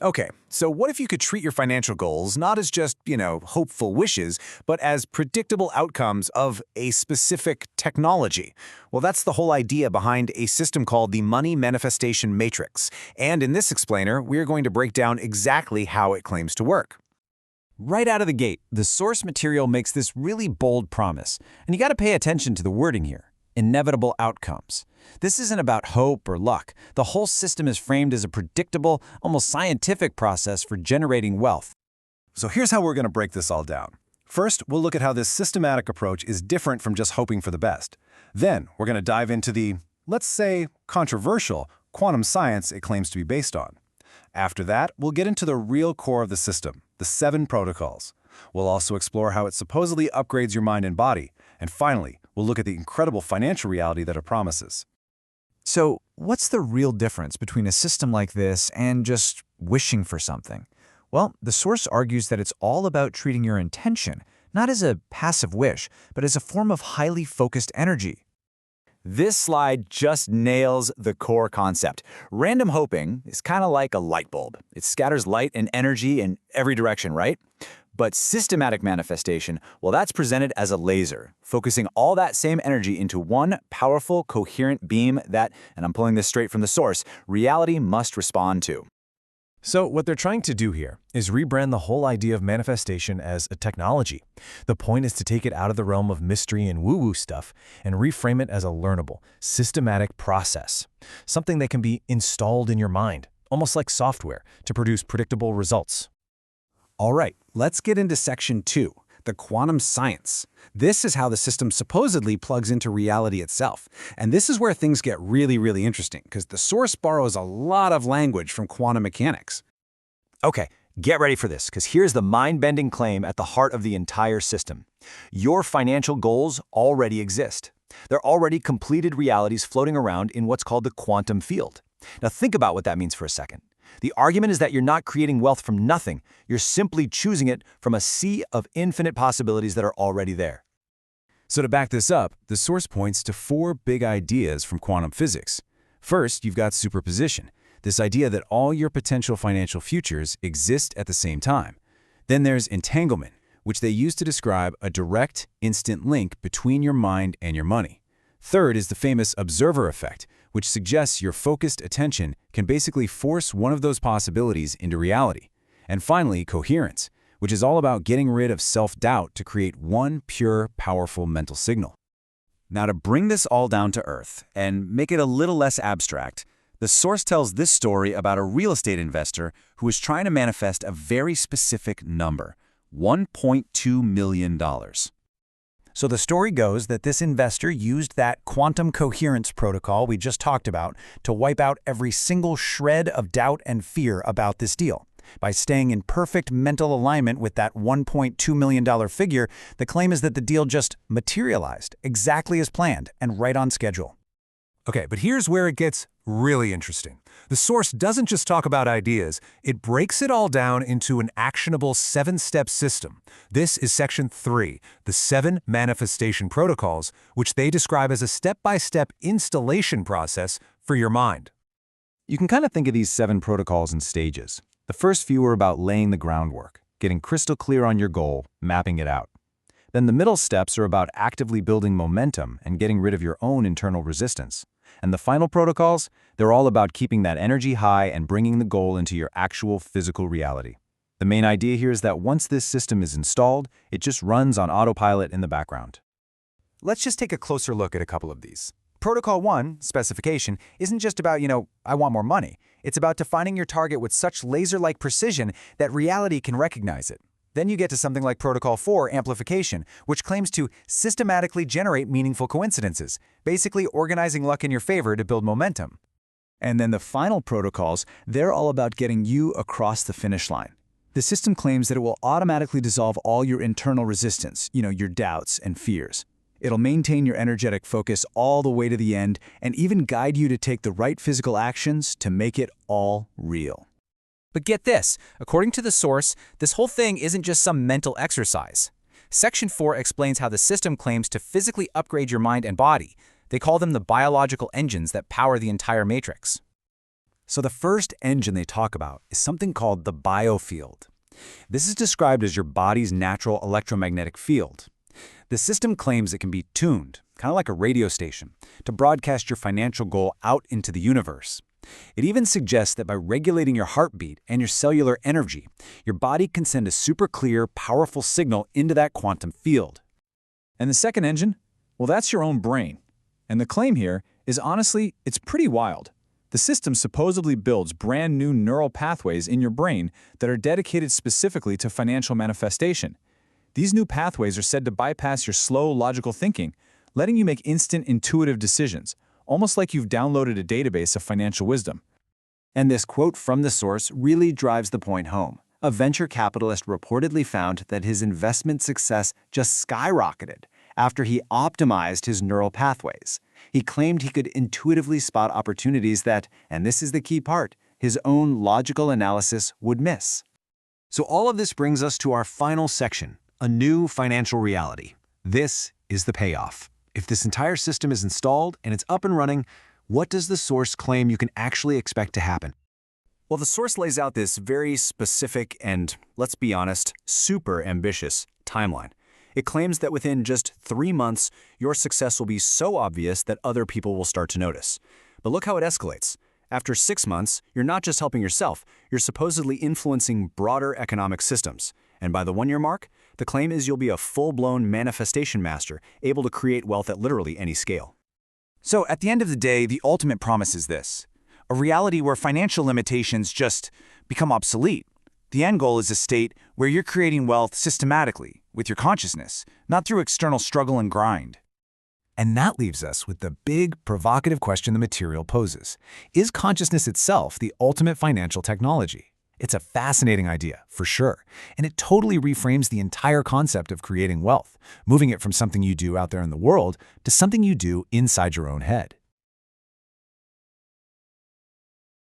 Okay, so what if you could treat your financial goals not as just, hopeful wishes, but as predictable outcomes of a specific technology? Well, that's the whole idea behind a system called the Money Manifestation Matrix. And in this explainer, we're going to break down exactly how it claims to work. Right out of the gate, the source material makes this really bold promise, and you got to pay attention to the wording here. Inevitable outcomes. This isn't about hope or luck. The whole system is framed as a predictable, almost scientific process for generating wealth. So here's how we're going to break this all down. First, we'll look at how this systematic approach is different from just hoping for the best. Then, we're going to dive into the, let's say, controversial quantum science it claims to be based on. After that, we'll get into the real core of the system, the 7 protocols. We'll also explore how it supposedly upgrades your mind and body. And finally, we'll look at the incredible financial reality that it promises. So, what's the real difference between a system like this and just wishing for something? Well, the source argues that it's all about treating your intention, not as a passive wish, but as a form of highly focused energy. This slide just nails the core concept. Random hoping is kind of like a light bulb. It scatters light and energy in every direction, right? But systematic manifestation, well, that's presented as a laser, focusing all that same energy into one powerful, coherent beam that, and I'm pulling this straight from the source, reality must respond to. So what they're trying to do here is rebrand the whole idea of manifestation as a technology. The point is to take it out of the realm of mystery and woo-woo stuff and reframe it as a learnable, systematic process, something that can be installed in your mind, almost like software, to produce predictable results. All right, let's get into section 2, the quantum science. This is how the system supposedly plugs into reality itself. And this is where things get really, really interesting, because the source borrows a lot of language from quantum mechanics. Okay, get ready for this, because here's the mind-bending claim at the heart of the entire system. Your financial goals already exist. They're already completed realities floating around in what's called the quantum field. Now think about what that means for a second. The argument is that you're not creating wealth from nothing. You're simply choosing it from a sea of infinite possibilities that are already there. So to back this up, the source points to 4 big ideas from quantum physics. First, you've got superposition, this idea that all your potential financial futures exist at the same time. Then there's entanglement, which they use to describe a direct, instant link between your mind and your money. Third is the famous observer effect, which suggests your focused attention can basically force one of those possibilities into reality. And finally, coherence, which is all about getting rid of self-doubt to create one pure, powerful mental signal. Now, to bring this all down to earth and make it a little less abstract, the source tells this story about a real estate investor who is trying to manifest a very specific number, $1.2 million. So the story goes that this investor used that quantum coherence protocol we just talked about to wipe out every single shred of doubt and fear about this deal. By staying in perfect mental alignment with that $1.2 million figure, the claim is that the deal just materialized exactly as planned and right on schedule. Okay, but here's where it gets really interesting. The source doesn't just talk about ideas, it breaks it all down into an actionable 7-step system. This is section 3, the 7 manifestation protocols, which they describe as a step-by-step installation process for your mind. You can kind of think of these 7 protocols in stages. The first few are about laying the groundwork, getting crystal clear on your goal, mapping it out. Then the middle steps are about actively building momentum and getting rid of your own internal resistance. And the final protocols, they're all about keeping that energy high and bringing the goal into your actual physical reality. The main idea here is that once this system is installed, it just runs on autopilot in the background. Let's just take a closer look at a couple of these. Protocol 1, specification, isn't just about, I want more money. It's about defining your target with such laser-like precision that reality can recognize it. Then you get to something like Protocol 4, amplification, which claims to systematically generate meaningful coincidences, basically organizing luck in your favor to build momentum. And then the final protocols, they're all about getting you across the finish line. The system claims that it will automatically dissolve all your internal resistance, your doubts and fears. It'll maintain your energetic focus all the way to the end and even guide you to take the right physical actions to make it all real. But get this, according to the source, this whole thing isn't just some mental exercise. Section 4 explains how the system claims to physically upgrade your mind and body. They call them the biological engines that power the entire matrix. So the first engine they talk about is something called the biofield. This is described as your body's natural electromagnetic field. The system claims it can be tuned, kind of like a radio station, to broadcast your financial goal out into the universe. It even suggests that by regulating your heartbeat and your cellular energy, your body can send a super clear, powerful signal into that quantum field. And the second engine? Well, that's your own brain. And the claim here is honestly, it's pretty wild. The system supposedly builds brand new neural pathways in your brain that are dedicated specifically to financial manifestation. These new pathways are said to bypass your slow, logical thinking, letting you make instant, intuitive decisions, almost like you've downloaded a database of financial wisdom. And this quote from the source really drives the point home. A venture capitalist reportedly found that his investment success just skyrocketed after he optimized his neural pathways. He claimed he could intuitively spot opportunities that, and this is the key part, his own logical analysis would miss. So all of this brings us to our final section, a new financial reality. This is the payoff. If this entire system is installed and it's up and running, what does the source claim you can actually expect to happen? Well, the source lays out this very specific and, let's be honest, super ambitious timeline. It claims that within just 3 months, your success will be so obvious that other people will start to notice. But look how it escalates. After 6 months, you're not just helping yourself, you're supposedly influencing broader economic systems. And by the 1-year mark, the claim is you'll be a full-blown manifestation master, able to create wealth at literally any scale. So at the end of the day, the ultimate promise is this: a reality where financial limitations just become obsolete. The end goal is a state where you're creating wealth systematically, with your consciousness, not through external struggle and grind. And that leaves us with the big, provocative question the material poses. Is consciousness itself the ultimate financial technology? It's a fascinating idea, for sure, and it totally reframes the entire concept of creating wealth, moving it from something you do out there in the world to something you do inside your own head.